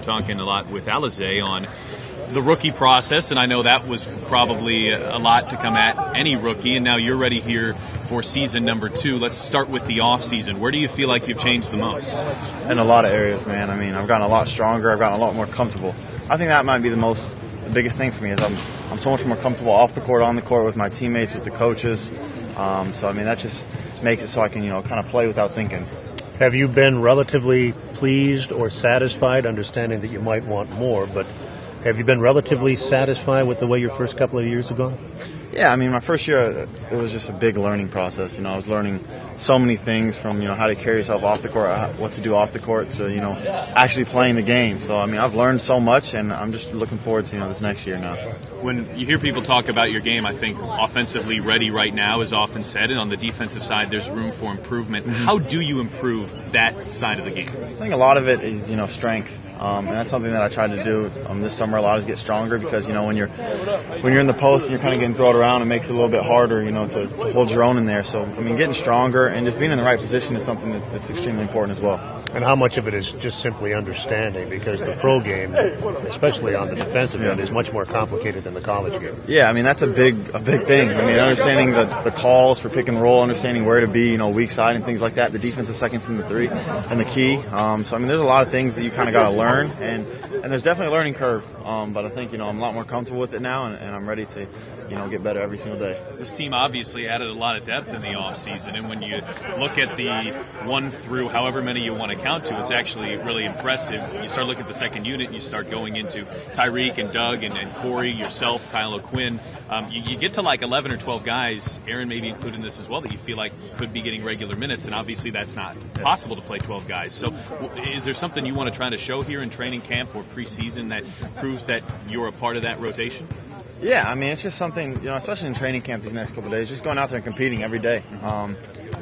were talking a lot with Alize on the rookie process, and I know that was probably a lot to come at any rookie, and now you're ready here for season number 2. Let's start with the off season. Where do you feel like you've changed the most? In a lot of areas, man. I mean, I've gotten a lot stronger. I've gotten a lot more comfortable. I think that might be the biggest thing for me is I'm so much more comfortable off the court, on the court with my teammates, with the coaches. So I mean, that just makes it so I can kind of play without thinking. Have you been relatively pleased or satisfied, understanding that you might want more, but have you been relatively satisfied with the way your first couple of years have gone? Yeah, I mean, my first year, it was just a big learning process. I was learning so many things from, how to carry yourself off the court, what to do off the court, to, actually playing the game. So, I mean, I've learned so much, and I'm just looking forward to, this next year now. When you hear people talk about your game, I think offensively ready right now is often said, and on the defensive side, there's room for improvement. Mm-hmm. How do you improve that side of the game? I think a lot of it is, strength. And that's something that I tried to do this summer a lot, is get stronger, because when you're in the post and you're kind of getting thrown around, it makes it a little bit harder to hold your own in there. So I mean, getting stronger and just being in the right position is something that's extremely important as well. And how much of it is just simply understanding, because the pro game, especially on the defensive end, is much more complicated than the college game. Yeah, I mean, that's a big thing. I mean, understanding the calls for pick and roll, understanding where to be, weak side and things like that, the defensive seconds and the three, and the key. So I mean, there's a lot of things that you kind of got to learn. And there's definitely a learning curve, but I think I'm a lot more comfortable with it now, and I'm ready to get better every single day. This team obviously added a lot of depth in the off season, and when you look at the 1 through however many you want to count to, it's actually really impressive. You start looking at the second unit, and you start going into Tyreek and Doug and Corey, yourself, Kyle O'Quinn. You get to like 11 or 12 guys, Aaron maybe included in this as well, that you feel like could be getting regular minutes, and obviously that's not possible to play 12 guys. So is there something you want to try to show here in training camp or preseason that proves that you're a part of that rotation? Yeah, I mean, it's just something, especially in training camp these next couple of days, just going out there and competing every day.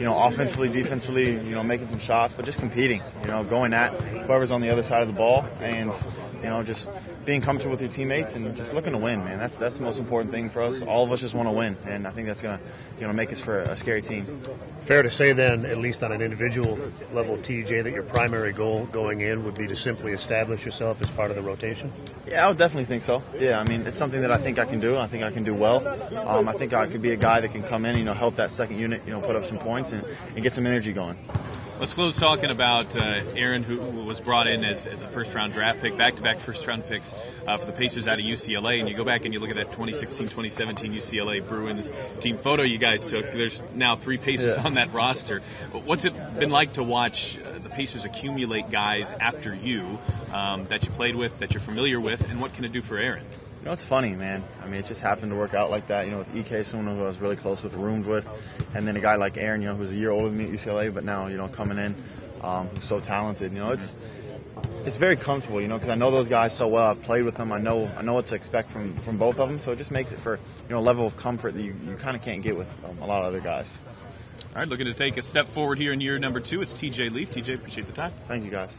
Offensively, defensively, making some shots, but just competing, going at whoever's on the other side of the ball, and, just being comfortable with your teammates and just looking to win, man. That's the most important thing for us. All of us just want to win, and I think that's going to make us for a scary team. Fair to say then, at least on an individual level, TJ, that your primary goal going in would be to simply establish yourself as part of the rotation? Yeah, I would definitely think so. Yeah, I mean, it's something that I think I can do. I think I can do well. I think I could be a guy that can come in, help that second unit, put up some points and get some energy going. Let's close talking about Aaron, who was brought in as a first-round draft pick, back-to-back first-round picks for the Pacers out of UCLA. And you go back and you look at that 2016-2017 UCLA Bruins team photo you guys took. There's now 3 Pacers on that roster. What's it been like to watch the Pacers accumulate guys after you that you played with, that you're familiar with, and what can it do for Aaron? It's funny, man. I mean, it just happened to work out like that. With EK, someone who I was really close with, roomed with, and then a guy like Aaron, who's a year older than me at UCLA, but now, coming in, who's so talented. It's very comfortable, because I know those guys so well. I've played with them. I know what to expect from both of them. So it just makes it for a level of comfort that you kind of can't get with a lot of other guys. All right, looking to take a step forward here in year number 2. It's TJ Leaf. TJ, appreciate the time. Thank you, guys.